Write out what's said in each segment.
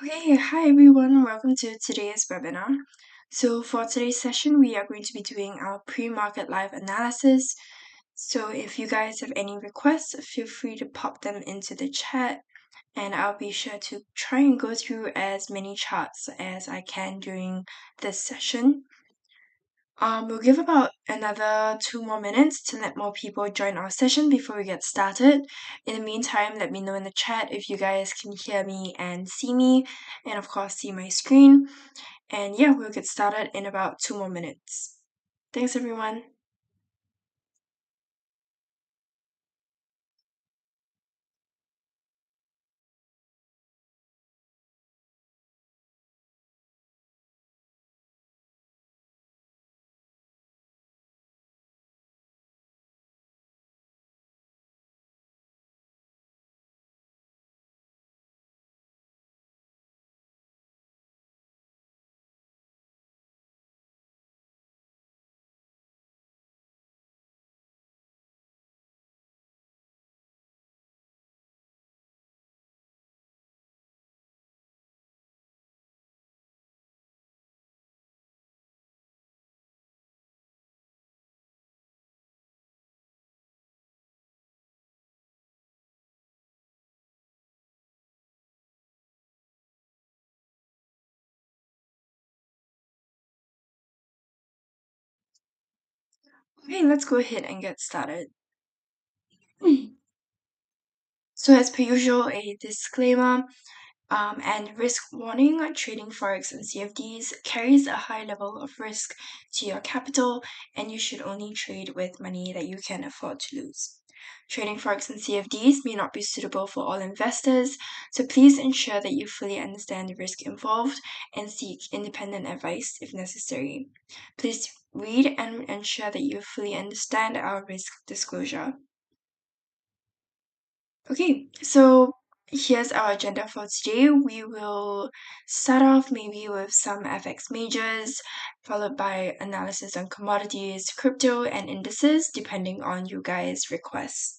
Okay, hi everyone, welcome to today's webinar. So for today's session, we are going to be doing our pre-market live analysis. So if you guys have any requests, feel free to pop them into the chat and I'll be sure to try and go through as many charts as I can during this session. We'll give about another 2 more minutes to let more people join our session before we get started. In the meantime, let me know in the chat if you guys can hear me and see me, and of course, see my screen. And yeah, we'll get started in about 2 more minutes. Thanks, everyone. Okay, let's go ahead and get started. So as per usual, a disclaimer. And risk warning, trading forex and CFDs carries a high level of risk to your capital, and you should only trade with money that you can afford to lose. Trading forex and CFDs may not be suitable for all investors, so please ensure that you fully understand the risk involved and seek independent advice if necessary. Please read and ensure that you fully understand our risk disclosure. Okay, so here's our agenda for today. We will start off maybe with some FX majors, followed by analysis on commodities, crypto, and indices, depending on you guys' requests.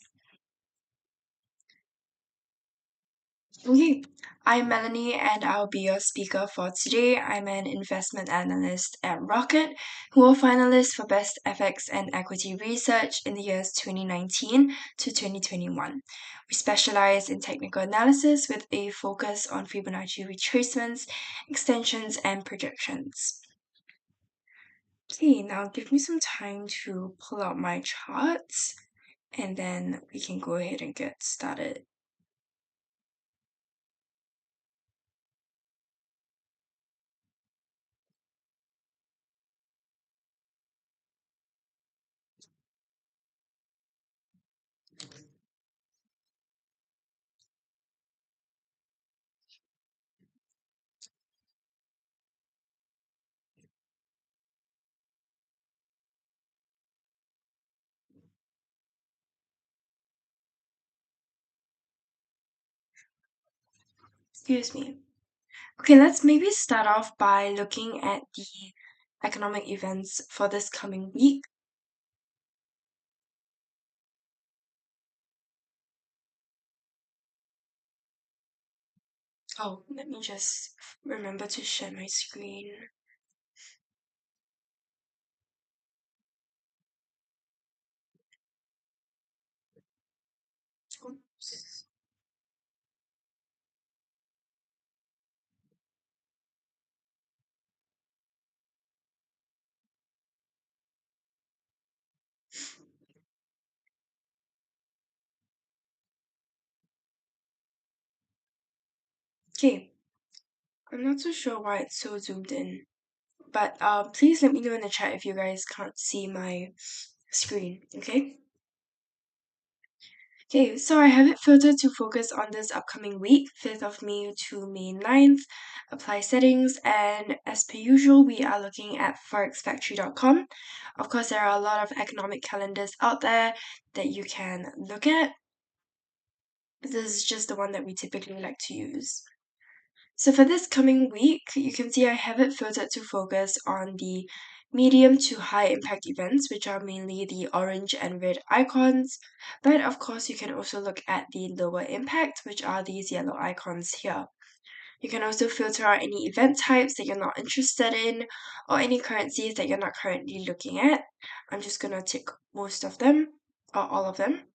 Okay, I'm Melanie and I'll be your speaker for today. I'm an investment analyst at Rocket, who are finalists for Best FX and Equity Research in the years 2019 to 2021. We specialize in technical analysis with a focus on Fibonacci retracements, extensions, and projections. Okay, now give me some time to pull out my charts and then we can go ahead and get started. Excuse me. Okay, let's maybe start off by looking at the economic events for this coming week. Oh, let me just remember to share my screen. Oops. Okay, I'm not so sure why it's so zoomed in, but please let me know in the chat if you guys can't see my screen, okay? Okay, so I have it filtered to focus on this upcoming week, 5th of May to May 9th. Apply settings, and as per usual, we are looking at forexfactory.com. Of course, there are a lot of economic calendars out there that you can look at. This is just the one that we typically like to use. So for this coming week, you can see I have it filtered to focus on the medium to high impact events, which are mainly the orange and red icons. But of course, you can also look at the lower impact, which are these yellow icons here. You can also filter out any event types that you're not interested in or any currencies that you're not currently looking at. I'm just going to tick most of them or all of them.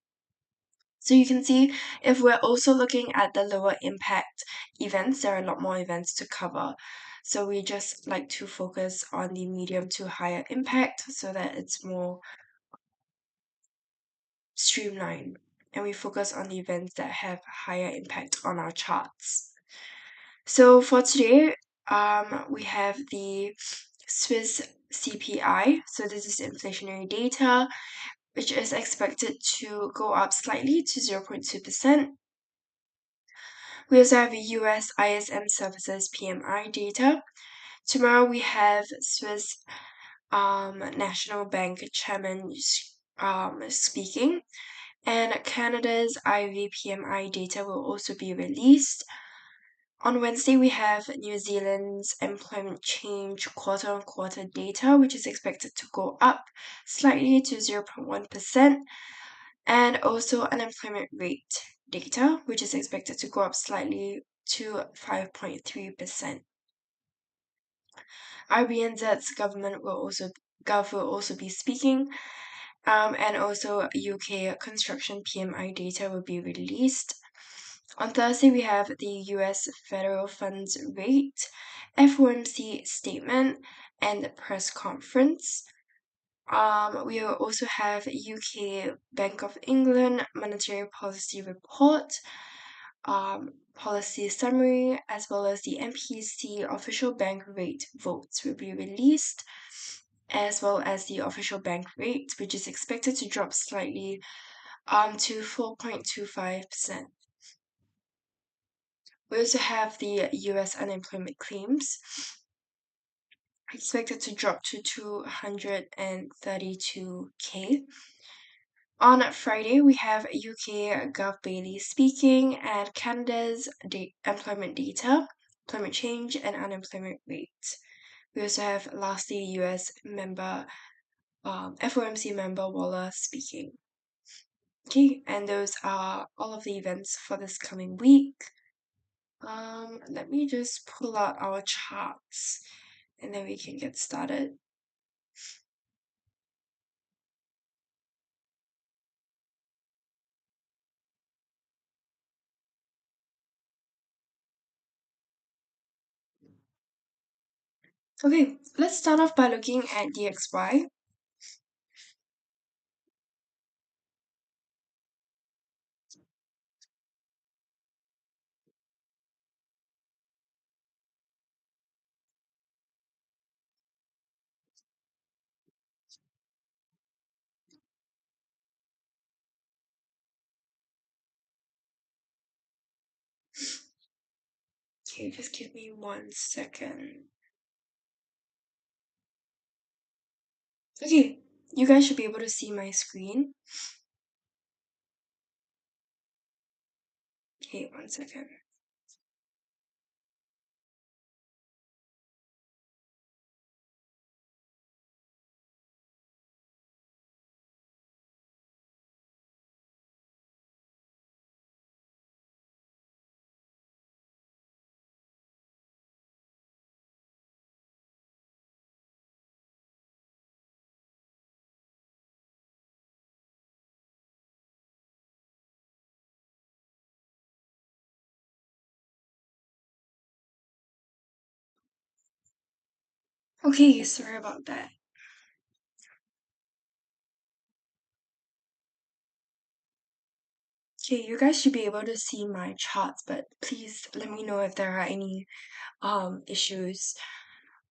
So you can see if we're also looking at the lower impact events, there are a lot more events to cover. So we just like to focus on the medium to higher impact so that it's more streamlined. And we focus on the events that have higher impact on our charts. So for today, we have the Swiss CPI. So this is inflationary data, which is expected to go up slightly to 0.2%. We also have US ISM Services PMI data. Tomorrow we have Swiss National Bank Chairman speaking, and Canada's IV PMI data will also be released. On Wednesday, we have New Zealand's employment change quarter-on-quarter data, which is expected to go up slightly to 0.1%, and also unemployment rate data, which is expected to go up slightly to 5.3%. RBNZ's Gov will also be speaking, and also UK construction PMI data will be released. On Thursday, we have the US federal funds rate, FOMC statement, and the press conference. We will also have UK Bank of England monetary policy report, policy summary, as well as the MPC official bank rate votes will be released, as well as the official bank rate, which is expected to drop slightly to 4.25%. We also have the US unemployment claims expected to drop to 232K. On Friday, we have UK Gov Bailey speaking and Canada's employment data, employment change, and unemployment rate. We also have lastly US member, FOMC member Waller speaking. Okay, and those are all of the events for this coming week. Let me just pull out our charts and then we can get started. Okay, let's start off by looking at DXY. Okay, just give me 1 second. Okay, you guys should be able to see my screen. Okay, 1 second. Okay, sorry about that. Okay, you guys should be able to see my charts, but please let me know if there are any issues.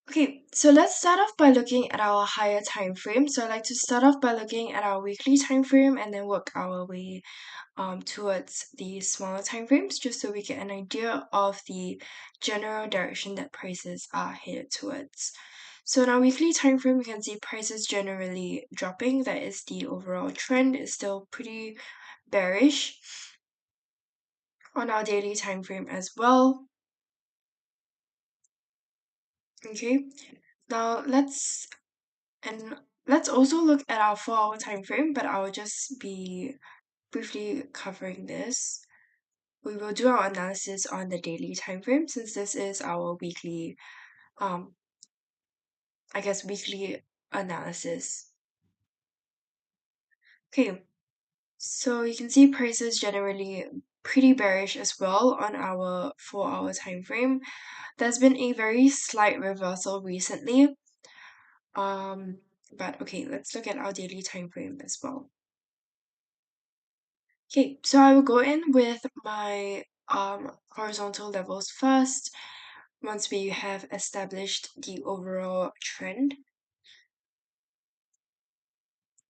Okay, so let's start off by looking at our higher time frame. So I like to start off by looking at our weekly time frame and then work our way towards the smaller time frames, just so we get an idea of the general direction that prices are headed towards. So in our weekly time frame, we can see prices generally dropping. That is the overall trend. It's still pretty bearish. On our daily time frame as well. Okay, now let's also look at our 4-hour time frame, but I'll just be briefly covering this. we will do our analysis on the daily time frame since this is our weekly, weekly analysis. Okay, so you can see prices generally pretty bearish as well on our 4-hour time frame. There's been a very slight reversal recently. But okay, let's look at our daily time frame as well. Okay, so I will go in with my horizontal levels first once we have established the overall trend.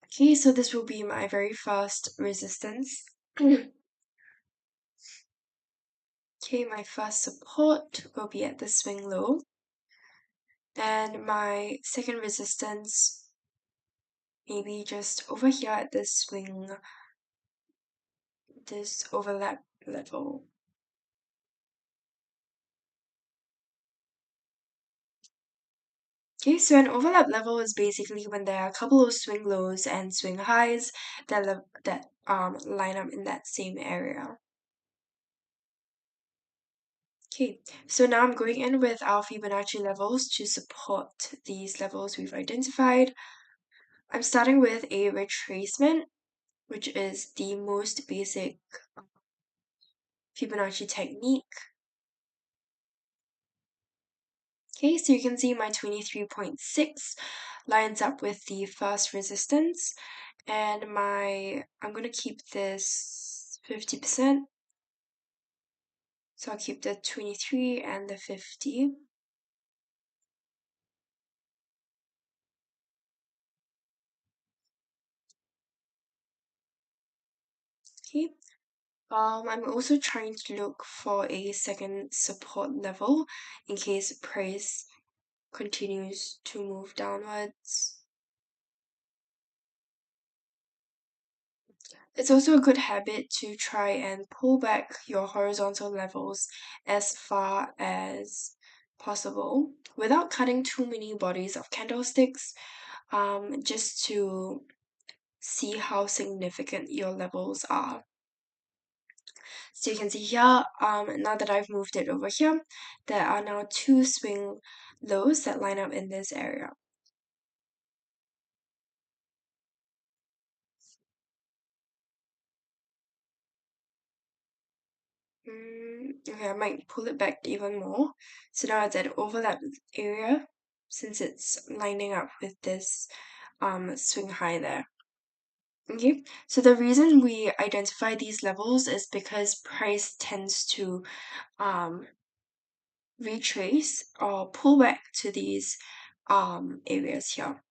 Okay, so this will be my very first resistance. Okay, my first support will be at the swing low. And my second resistance, maybe just over here at this swing, this overlap level. Okay, so an overlap level is basically when there are a couple of swing lows and swing highs that line up in that same area. Okay, so now I'm going in with our Fibonacci levels to support these levels we've identified. I'm starting with a retracement, which is the most basic Fibonacci technique. Okay, so you can see my 23.6 lines up with the first resistance, and I'm going to keep this 50%. So I'll keep the 23 and the 50. Okay. I'm also trying to look for a second support level in case price continues to move downwards. It's also a good habit to try and pull back your horizontal levels as far as possible without cutting too many bodies of candlesticks, just to see how significant your levels are. So you can see here, now that I've moved it over here, there are now 2 swing lows that line up in this area. Okay, I might pull it back even more. So now it's at overlap area since it's lining up with this swing high there. Okay, so the reason we identify these levels is because price tends to retrace or pull back to these areas here.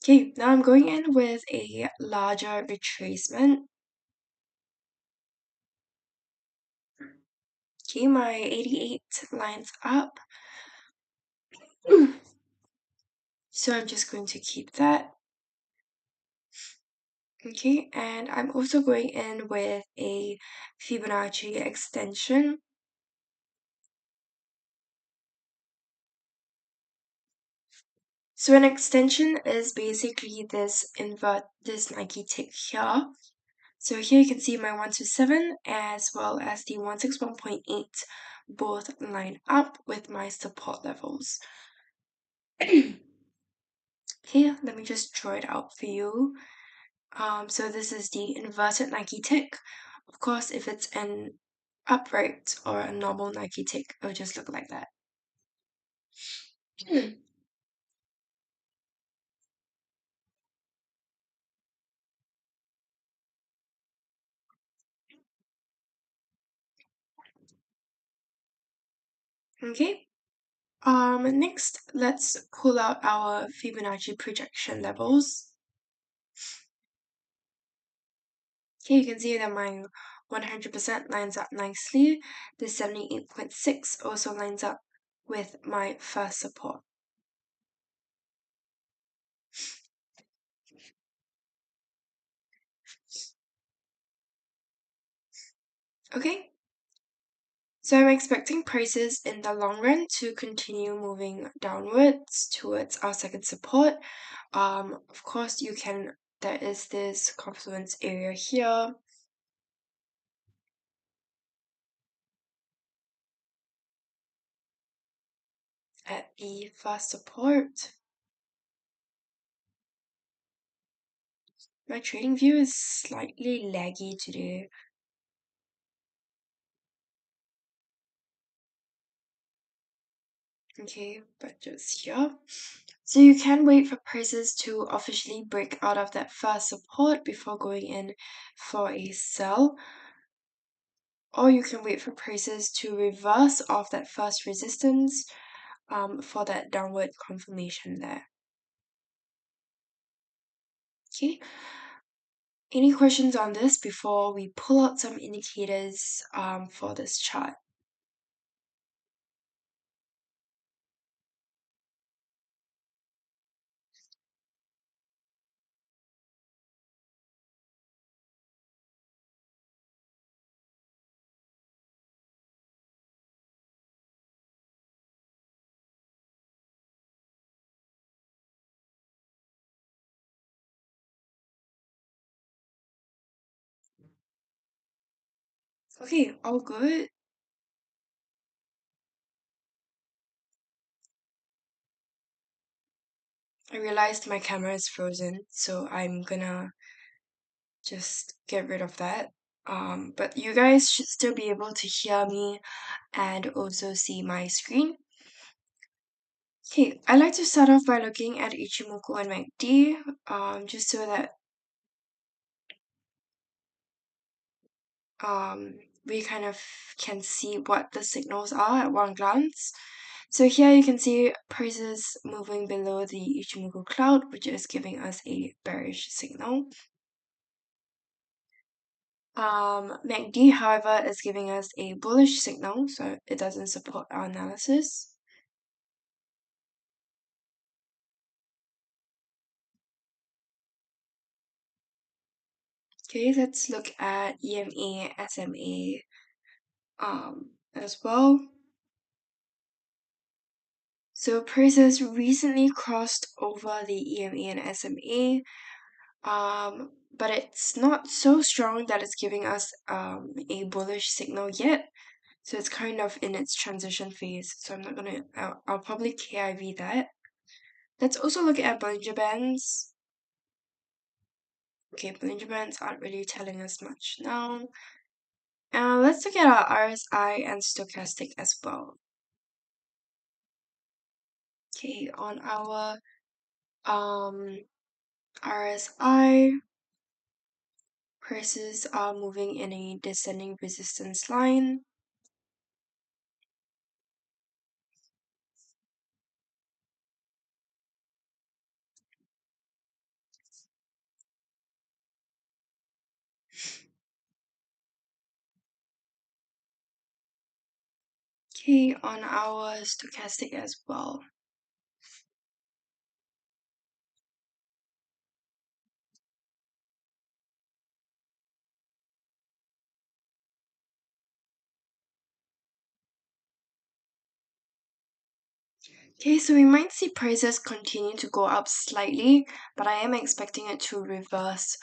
Okay, now I'm going in with a larger retracement. Okay, my 88 lines up. So I'm just going to keep that. Okay, and I'm also going in with a Fibonacci extension. So an extension is basically this Nike tick here. So here you can see my 127 as well as the 161.8 both line up with my support levels. Here, let me just draw it out for you. So this is the inverted Nike tick. Of course, if it's an upright or a normal Nike tick, it'll just look like that. Okay. Next, let's pull out our Fibonacci projection levels. Okay, you can see that my 100% lines up nicely. The 78.6 also lines up with my first support. Okay, so I'm expecting prices in the long run to continue moving downwards towards our second support. Of course, there is this confluence area here. at the first support. My trading view is slightly laggy today. Okay, but just here. So you can wait for prices to officially break out of that first support before going in for a sell. Or you can wait for prices to reverse off that first resistance for that downward confirmation there. Okay. Any questions on this before we pull out some indicators for this chart? Okay, all good. I realized my camera is frozen, so I'm gonna just get rid of that. But you guys should still be able to hear me and also see my screen. Okay, I like to start off by looking at Ichimoku and MACD, just so that we kind of can see what the signals are at one glance. So here you can see prices moving below the Ichimoku cloud, which is giving us a bearish signal. MACD, however, is giving us a bullish signal, so it doesn't support our analysis. Okay, let's look at EMA, SMA as well. So prices recently crossed over the EMA and SMA, but it's not so strong that it's giving us a bullish signal yet. So it's kind of in its transition phase. So I'm not gonna, I'll probably KIV that. Let's also look at Bollinger Bands. Okay, Bollinger Bands aren't really telling us much now. Let's look at our RSI and stochastic as well. Okay, on our RSI, prices are moving in a descending resistance line. Okay, on our stochastic as well. Okay, so we might see prices continue to go up slightly, but I am expecting it to reverse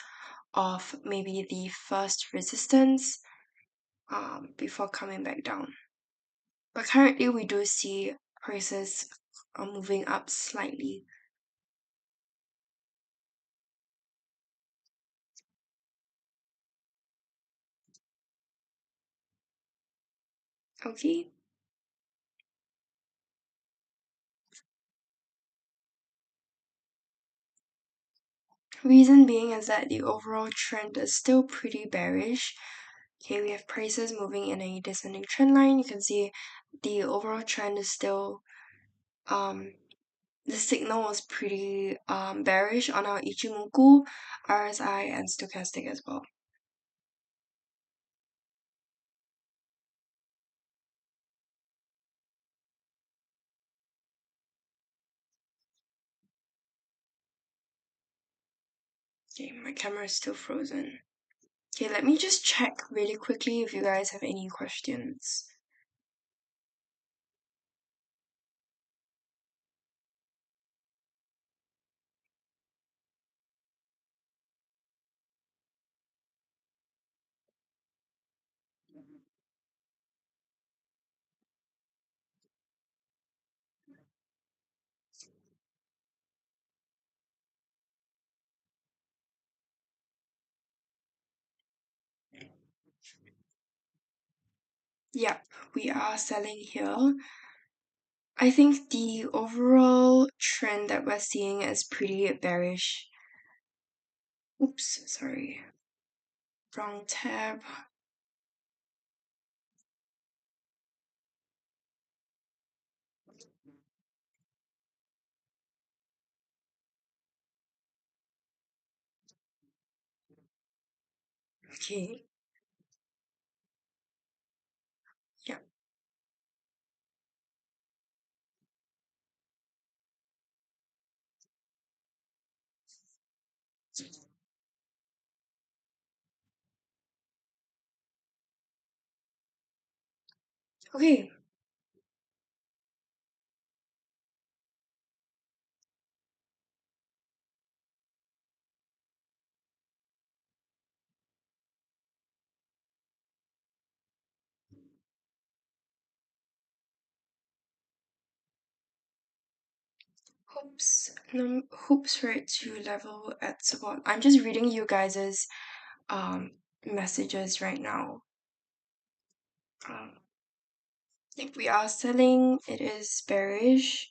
off maybe the first resistance before coming back down. But currently we do see prices are moving up slightly. Okay. Reason being is that the overall trend is still pretty bearish. Okay, we have prices moving in a descending trend line. You can see the overall trend is still the signal was pretty bearish on our Ichimoku, RSI, and stochastic as well. Okay, my camera is still frozen. Okay, let me just check really quickly if you guys have any questions. Yep, we are selling here. I think the overall trend that we're seeing is pretty bearish. Oops, sorry. Wrong tab. Okay. Yeah. Okay. Hoops for it to level at support. I'm just reading you guys's um messages right now. If we are selling, it is bearish.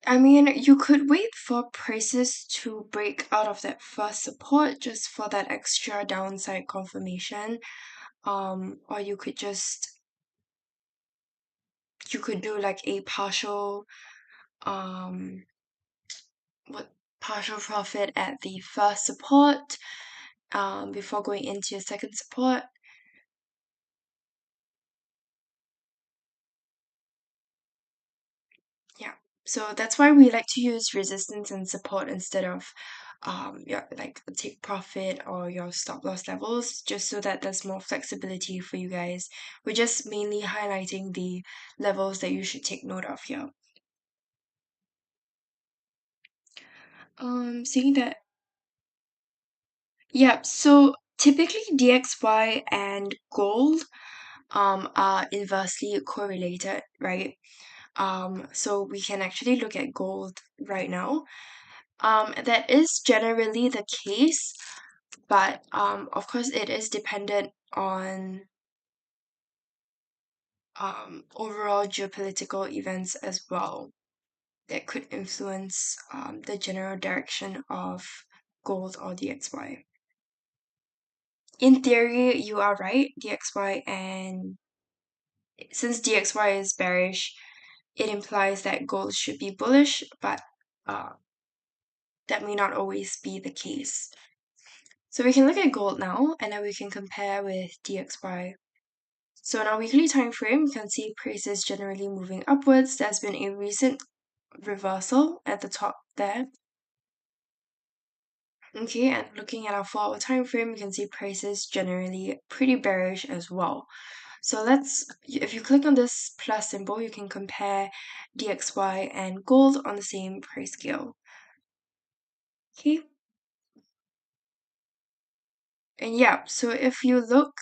I mean, you could wait for prices to break out of that first support just for that extra downside confirmation. Or you could do like a um what partial profit at the first support before going into your second support. Yeah. So that's why we like to use resistance and support instead of your like take profit or your stop loss levels, just so that there's more flexibility for you guys. We're just mainly highlighting the levels that you should take note of here. Seeing that, yeah, so typically DXY and gold are inversely correlated, right? So we can actually look at gold right now. That is generally the case, but of course, it is dependent on overall geopolitical events as well that could influence the general direction of gold or DXY. In theory, you are right, DXY, and since DXY is bearish, it implies that gold should be bullish, but uh, that may not always be the case. So we can look at gold now, and then we can compare with DXY. So on our weekly time frame, you can see prices generally moving upwards. There's been a recent reversal at the top there. Okay, and looking at our 4-hour time frame, you can see prices generally pretty bearish as well. So if you click on this plus symbol, you can compare DXY and gold on the same price scale. Okay, and yeah, so if you look,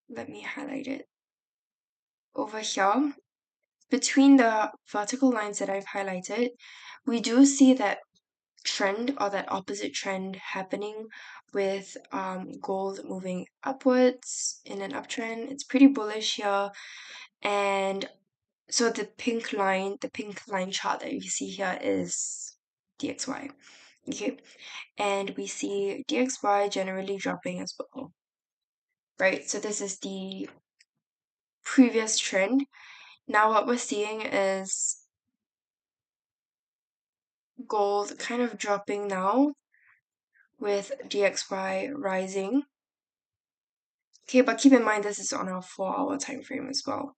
let me highlight it over here. Between the vertical lines that I've highlighted, we do see that trend or that opposite trend happening with gold moving upwards in an uptrend. It's pretty bullish here. And so the pink line chart that you see here is DXY. Okay. And we see DXY generally dropping as well. Right. So this is the previous trend. Now what we're seeing is gold kind of dropping now with DXY rising. Okay, but keep in mind this is on a 4-hour time frame as well.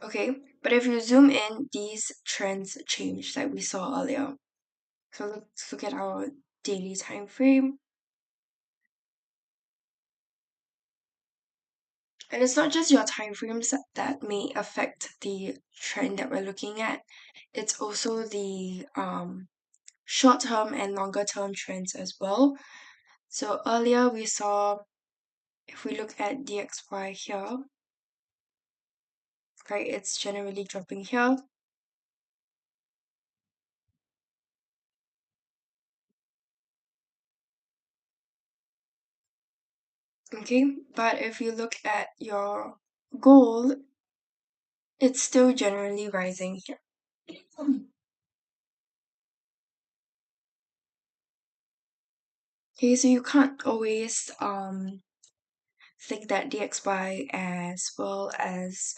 Okay, but if you zoom in, these trends change like we saw earlier. So let's look at our daily time frame. And it's not just your time frames that may affect the trend that we're looking at. It's also the short term and longer term trends as well. So earlier we saw, if we look at DXY here, right? It's generally dropping here. Okay, but if you look at your gold, it's still generally rising here. Okay, so you can't always think that DXY as well as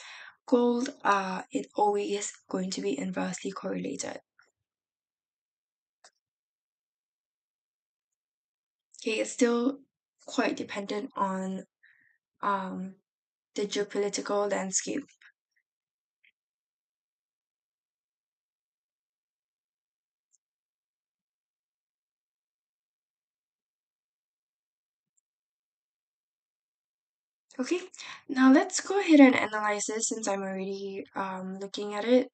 gold are it always going to be inversely correlated. Okay, it's still quite dependent on the geopolitical landscape. Okay, now let's go ahead and analyze this since I'm already looking at it.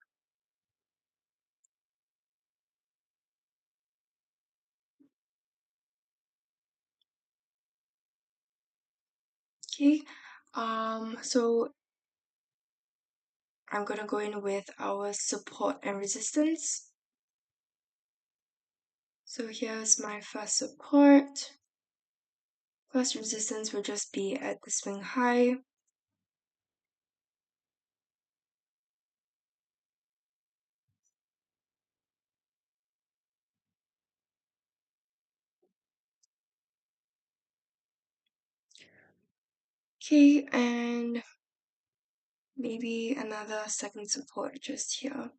Okay, so I'm gonna go in with our support and resistance. So here's my first support. First resistance will just be at the swing high. Okay, and maybe another second support just here.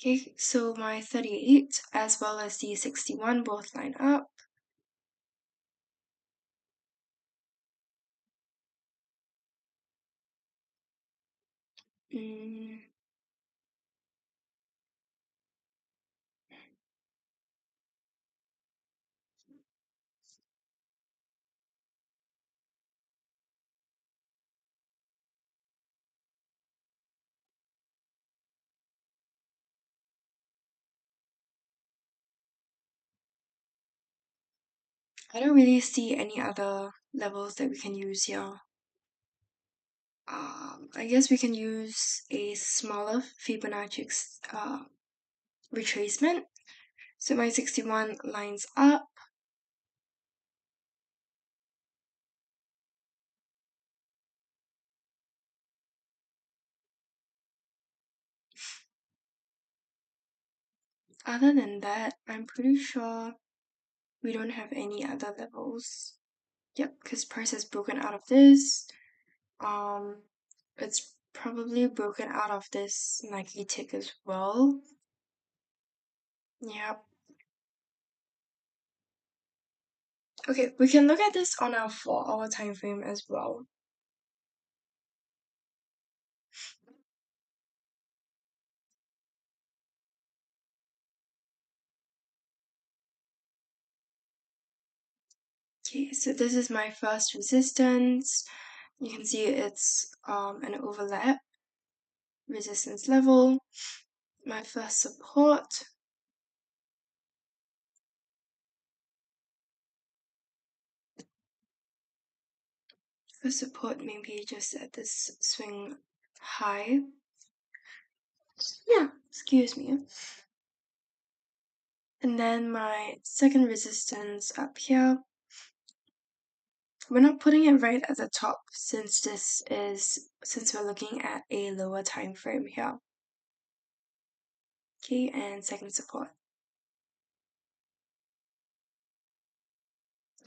Okay, so my 38 as well as the 61 both line up. Mm, I don't really see any other levels that we can use here. I guess we can use a smaller Fibonacci retracement. So my 61 lines up. Other than that, I'm pretty sure we don't have any other levels. Yep, because price has broken out of this. It's probably broken out of this Nike tick as well. Yep. Okay, we can look at this on our 4-hour time frame as well. Okay, so this is my first resistance. You can see it's an overlap resistance level. My first support. First support maybe just at this swing high. Yeah, excuse me. And then my second resistance up here. We're not putting it right at the top since we're looking at a lower time frame here. Okay, and second support.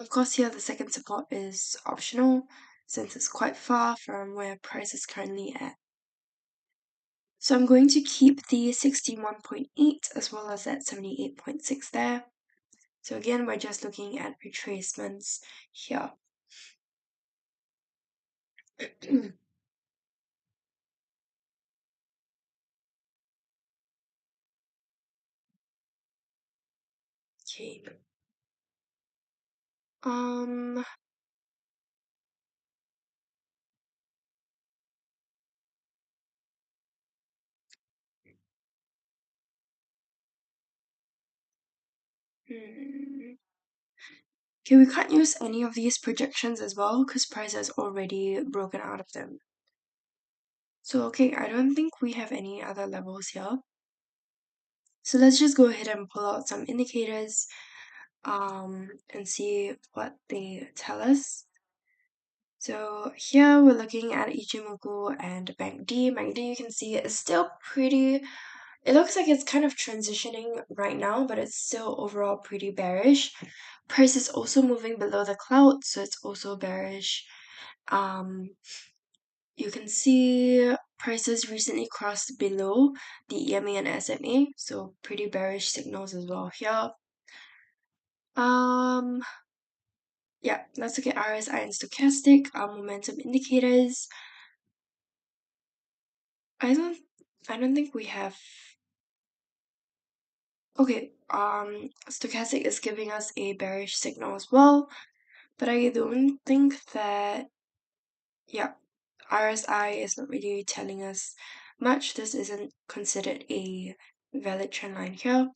Of course, here the second support is optional since it's quite far from where price is currently at. So I'm going to keep the 61.8 as well as that 78.6 there. So again, we're just looking at retracements here. Okay. Um, Hmm. Okay, we can't use any of these projections as well because price has already broken out of them. So, okay, I don't think we have any other levels here. So let's just go ahead and pull out some indicators and see what they tell us. So here we're looking at Ichimoku and Bank D. Bank D, you can see is still pretty, it looks like it's kind of transitioning right now, but it's still overall pretty bearish. Price is also moving below the cloud, so it's also bearish. You can see prices recently crossed below the EMA and SMA, so pretty bearish signals as well here. Um, yeah, let's look at RSI and stochastic momentum indicators. I don't I don't think we have. Okay, stochastic is giving us a bearish signal as well, but I don't think that, yeah, RSI is not really telling us much. This isn't considered a valid trend line here.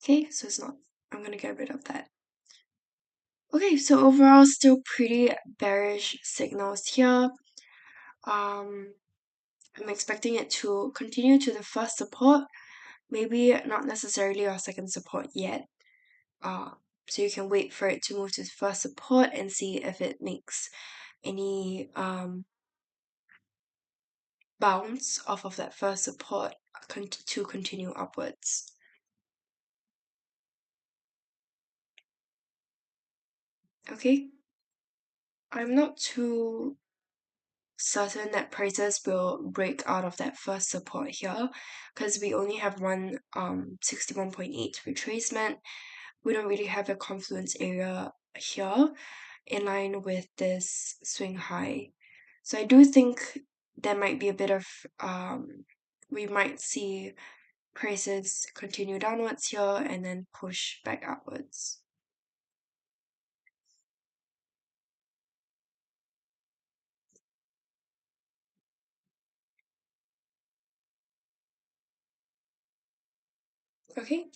Okay, so it's not. I'm gonna get rid of that. Okay, so overall still pretty bearish signals here. Um, I'm expecting it to continue to the first support, maybe not necessarily our second support yet. Uh, so you can wait for it to move to the first support and see if it makes any bounce off of that first support to continue upwards. Okay, I'm not too certain that prices will break out of that first support here because we only have one 61.8 retracement. We don't really have a confluence area here in line with this swing high. So I do think there might be a bit of we might see prices continue downwards here and then push back upwards. Okay,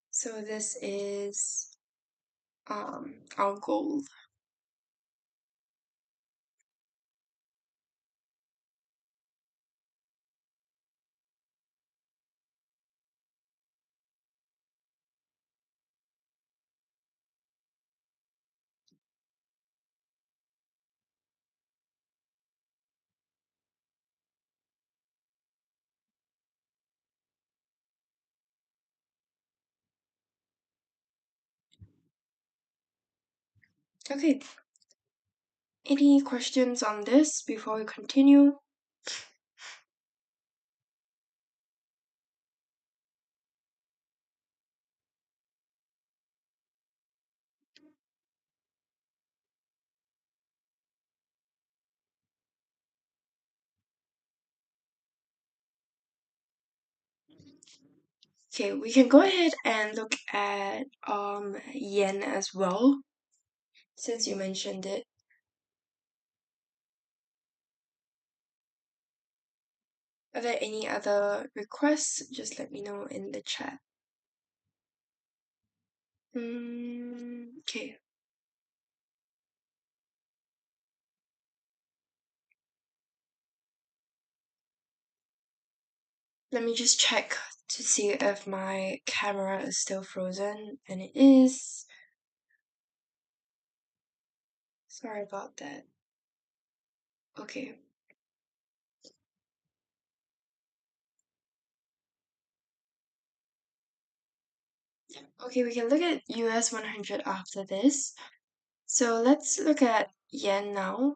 so this is our gold. Okay, any questions on this before we continue? Okay, we can go ahead and look at yen as well, since you mentioned it. Are there any other requests? Just let me know in the chat. Okay. Let me just check to see if my camera is still frozen, and it is. Sorry about that. Okay. Okay, we can look at US 100 after this. So let's look at yen now.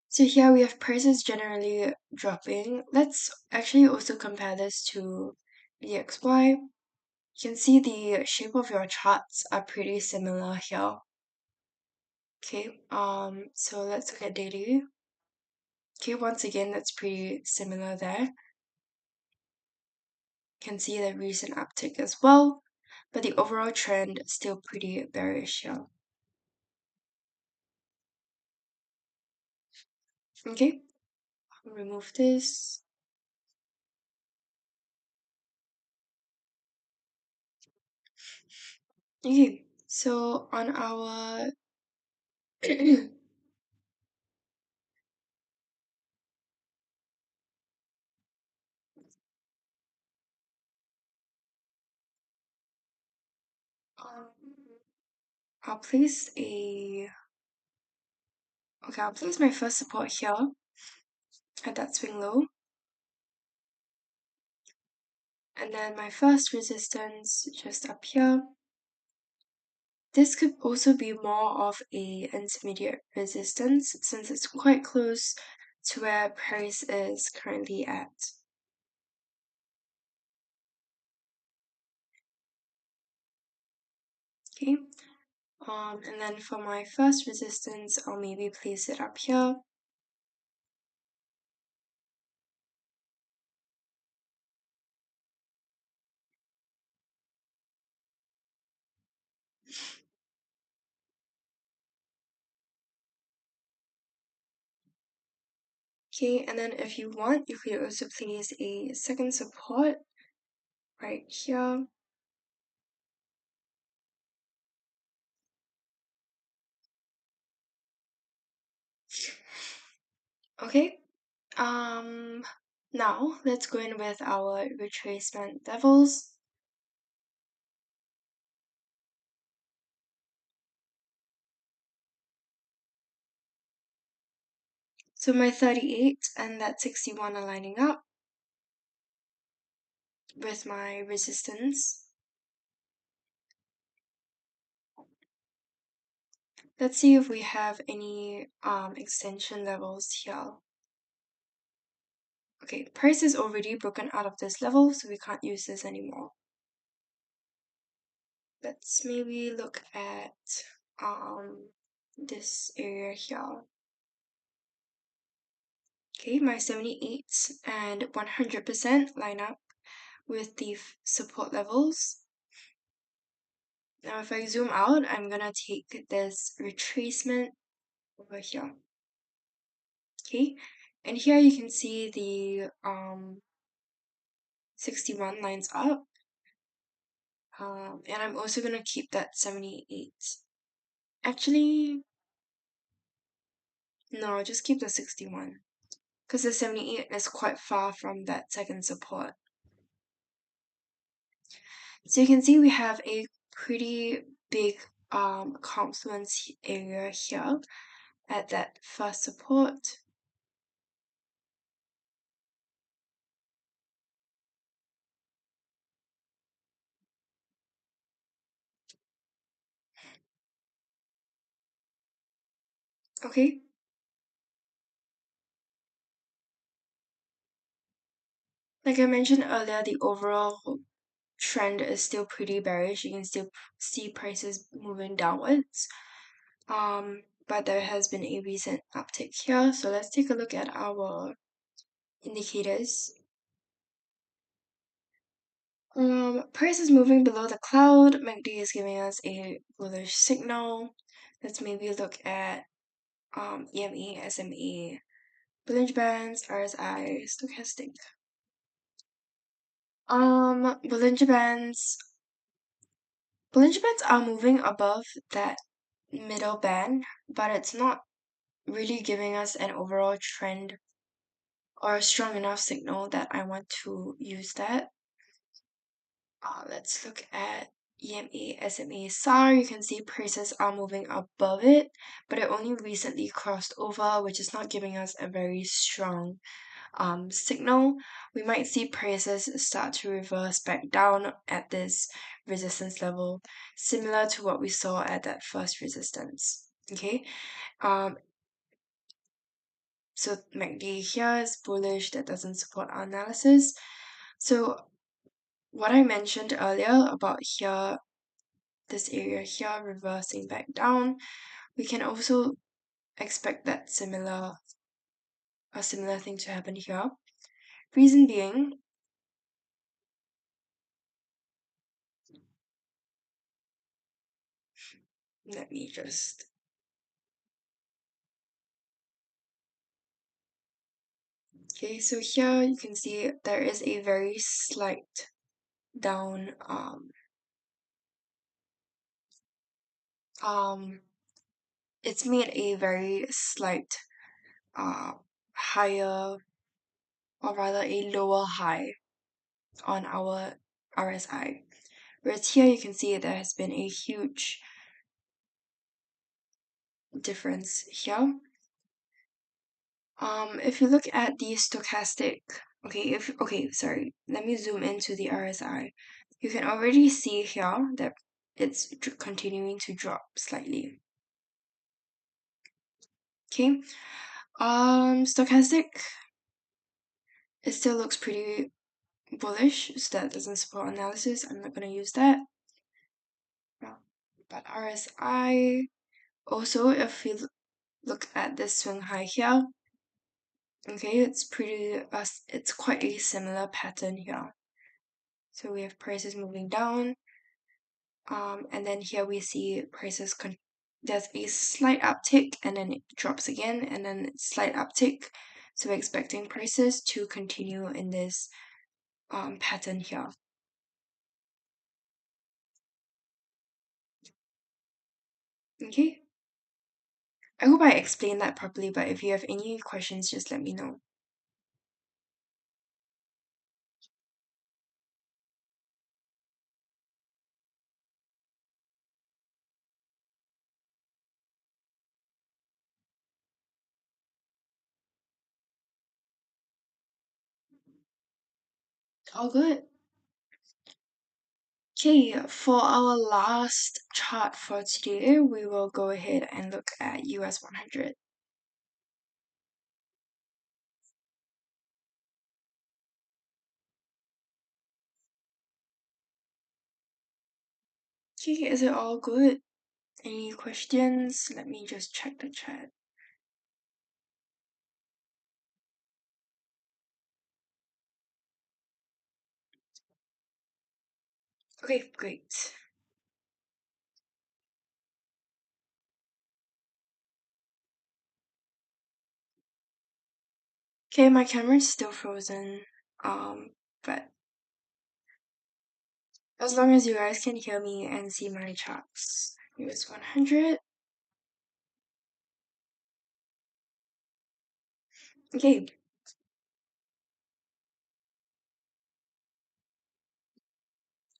So here we have prices generally dropping. Let's actually also compare this to the XY. You can see the shape of your charts are pretty similar here. Okay, so let's look at daily. Okay, once again, that's pretty similar there. Can see the recent uptick as well, but the overall trend is still pretty bearish here. Okay, remove this. Okay, so on our um, I'll place a okay, I'll place my first support here at that swing low, and then my first resistance just up here. This could also be more of a intermediate resistance since it's quite close to where price is currently at. Okay, and then for my first resistance, I'll maybe place it up here. Okay, and then if you want, you could also place a second support right here. Okay, now let's go in with our retracement levels. So my 38 and that 61 are lining up with my resistance. Let's see if we have any extension levels here. Okay, price is already broken out of this level, so we can't use this anymore. Let's maybe look at this area here. Okay, my 78 and 100% line up with the support levels. Now if I zoom out, I'm gonna take this retracement over here. Okay, and here you can see the 61 lines up. And I'm also gonna keep that 78. Actually, no, just keep the 61. Because the 78 is quite far from that second support. So you can see we have a pretty big confluence area here at that first support. Okay. Like I mentioned earlier, the overall trend is still pretty bearish. You can still see prices moving downwards. But there has been a recent uptick here. So let's take a look at our indicators. Price is moving below the cloud. MACD is giving us a bullish signal. Let's maybe look at EMA, SMA, Bollinger Bands, RSI, stochastic. Bollinger Bands. Bollinger Bands are moving above that middle band, but it's not really giving us an overall trend or a strong enough signal that I want to use that. Let's look at EMA, SMA, SAR. You can see prices are moving above it, but it only recently crossed over, which is not giving us a very strong signal. We might see prices start to reverse back down at this resistance level, similar to what we saw at that first resistance. Okay, so MACD here is bullish, that doesn't support our analysis. So what I mentioned earlier about here, this area here reversing back down, we can also expect that a similar thing to happen here. Reason being, let me just okay, so here you can see there is a very slight down it's made a very slight higher, or rather a lower high on our RSI. Whereas here you can see there has been a huge difference here. If you look at the stochastic, sorry, let me zoom into the RSI. You can already see here that it's continuing to drop slightly. Okay, stochastic, it still looks pretty bullish, so that doesn't support analysis. I'm not going to use that. But RSI, also, if you look at this swing high here, okay, it's quite a similar pattern here. So we have prices moving down, and then here we see prices there's a slight uptick, and then it drops again, and then slight uptick. So we're expecting prices to continue in this pattern here. Okay, I hope I explained that properly, but if you have any questions, just let me know. All good. Okay, for our last chart for today, we will go ahead and look at US 100. Okay, is it all good? Any questions? Let me just check the chat. Okay, great. Okay, my camera is still frozen. But as long as you guys can hear me and see my charts. US 100. Okay.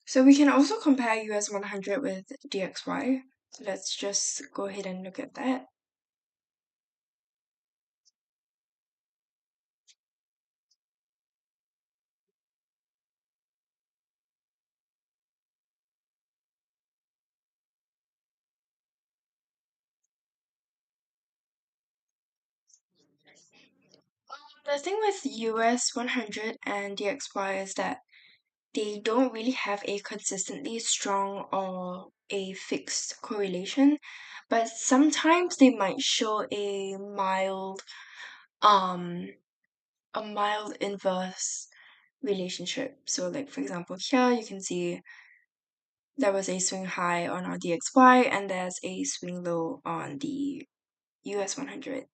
So we can also compare US 100 with DXY. So let's just go ahead and look at that. The thing with US 100 and DXY is that they don't really have a consistently strong or a fixed correlation, but sometimes they might show um a mild inverse relationship. So like for example here you can see there was a swing high on our DXY and there's a swing low on the US 100.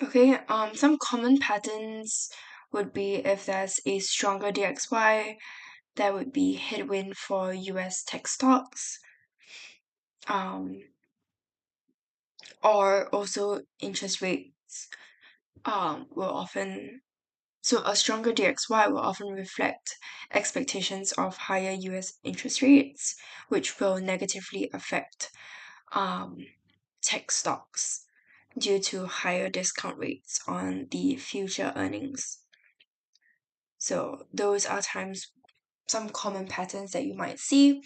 Okay, some common patterns would be if there's a stronger DXY, there would be headwind for US tech stocks, um, or also interest rates will often, so a stronger DXY will often reflect expectations of higher US interest rates, which will negatively affect um, tech stocks due to higher discount rates on the future earnings. So those are some common patterns that you might see.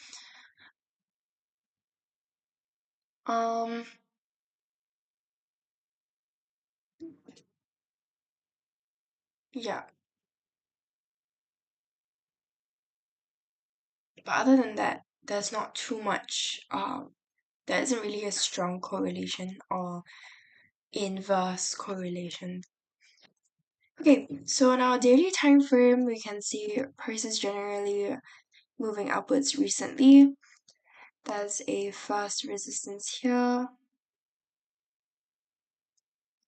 Um, yeah, but other than that, there's not too much. There isn't really a strong correlation or inverse correlation. Okay, so in our daily time frame, we can see prices generally moving upwards recently. There's a first resistance here.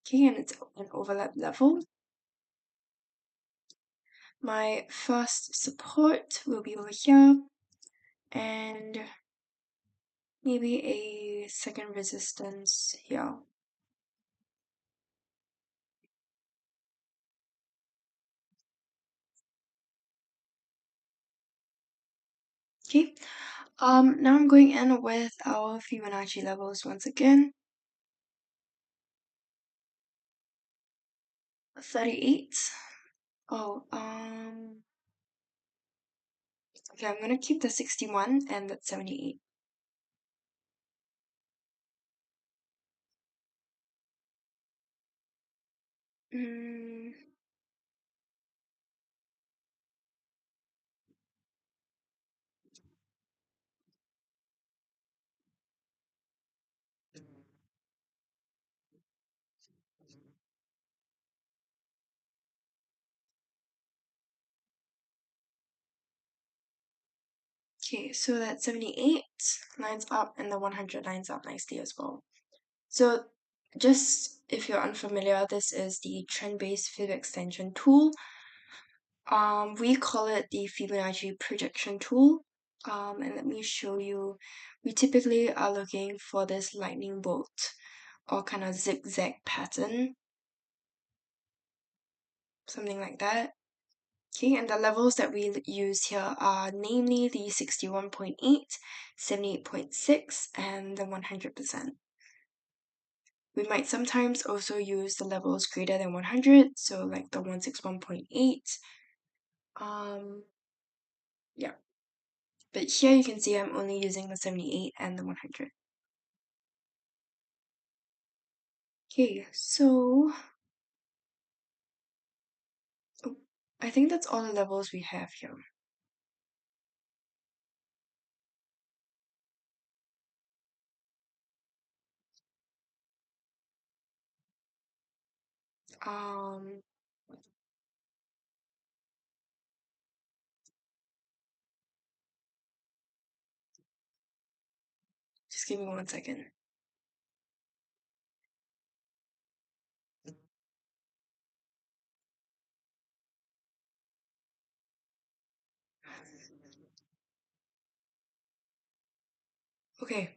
Okay, and it's an overlap level. My first support will be over here, and maybe a second resistance here. Okay, now I'm going in with our Fibonacci levels once again. 38. Oh, okay, I'm gonna keep the 61 and the 78. Mm, okay, so that 78 lines up and the 100 lines up nicely as well. So just if you're unfamiliar, this is the trend-based fib extension tool. We call it the Fibonacci projection tool. And let me show you. We typically are looking for this lightning bolt or kind of zigzag pattern, something like that. Okay, and the levels that we use here are namely the 61.8, 78.6, and the 100%. We might sometimes also use the levels greater than 100, so like the 161.8. Yeah. But here you can see I'm only using the 78 and the 100. Okay, so oh, I think that's all the levels we have here. Um, just give me 1 second. Okay.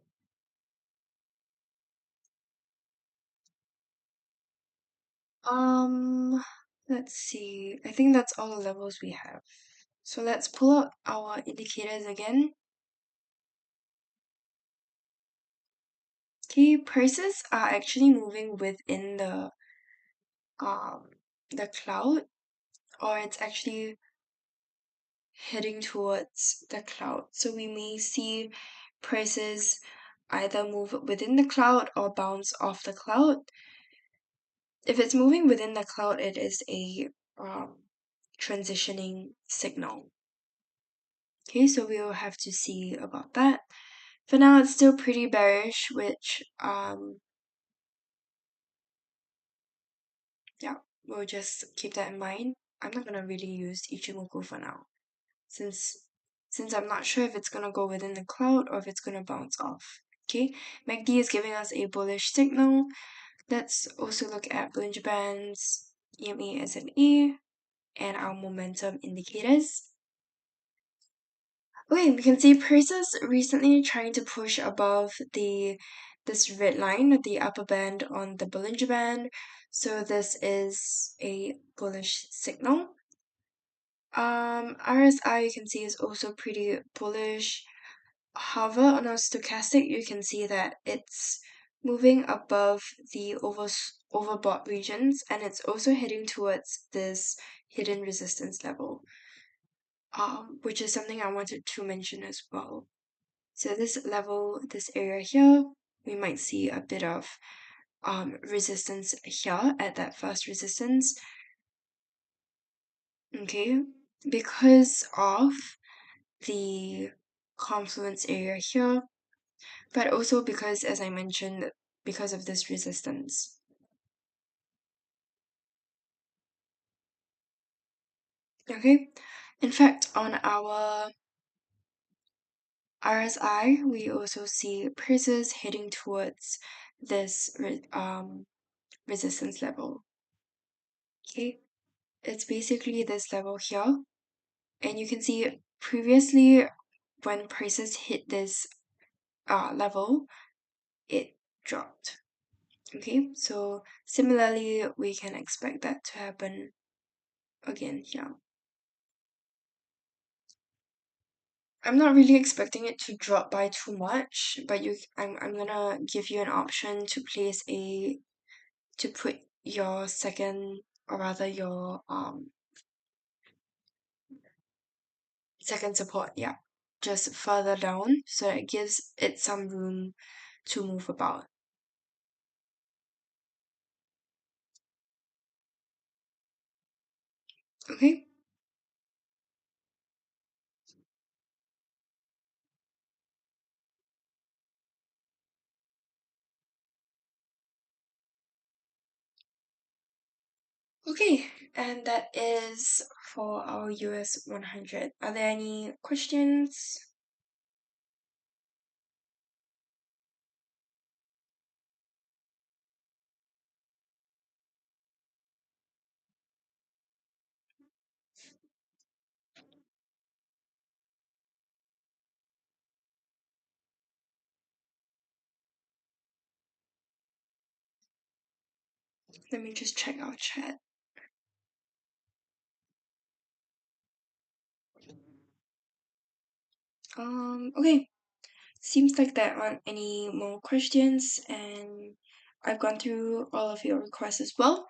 Um, let's see. I think that's all the levels we have. So let's pull out our indicators again. Okay, prices are actually moving within um the cloud, or it's actually heading towards the cloud. So we may see prices either move within the cloud or bounce off the cloud. If it's moving within the cloud, it is a transitioning signal. Okay, so we will have to see about that. For now, it's still pretty bearish, which yeah, we'll just keep that in mind. I'm not gonna really use Ichimoku for now, since I'm not sure if it's gonna go within the cloud or if it's gonna bounce off. Okay, MACD is giving us a bullish signal. Let's also look at Bollinger Bands, EMA, SMA, and our momentum indicators. Okay, we can see prices recently trying to push above this red line, the upper band on the Bollinger Band. So this is a bullish signal. RSI you can see is also pretty bullish. However, on our stochastic, you can see that it's moving above the overbought regions, and it's also heading towards this hidden resistance level, which is something I wanted to mention as well. So this level, this area here, we might see a bit of resistance here at that first resistance. Okay, because of the confluence area here, but also because, as I mentioned, because of this resistance. Okay, in fact, on our RSI, we also see prices heading towards this resistance level. Okay, it's basically this level here, and you can see previously when prices hit this level, it dropped. Okay, so similarly, we can expect that to happen again here. I'm not really expecting it to drop by too much, but I'm gonna give you an option to to put your second, or rather your second support, yeah, just further down, so it gives it some room to move about. Okay. Okay, and that is for our US 100. Are there any questions? Let me just check our chat. Okay. Seems like there aren't any more questions, and I've gone through all of your requests as well.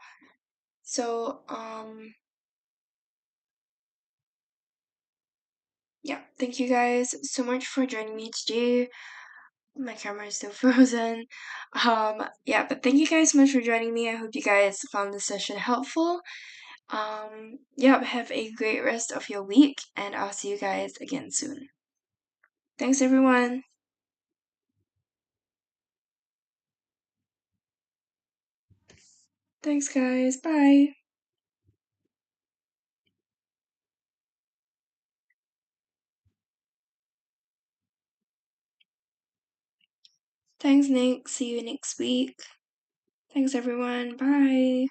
So, yeah, thank you guys so much for joining me today. My camera is still frozen. Yeah, but thank you guys so much for joining me. I hope you guys found this session helpful. Yeah, have a great rest of your week, and I'll see you guys again soon. Thanks, everyone. Thanks, guys. Bye. Thanks, Nick. See you next week. Thanks, everyone. Bye.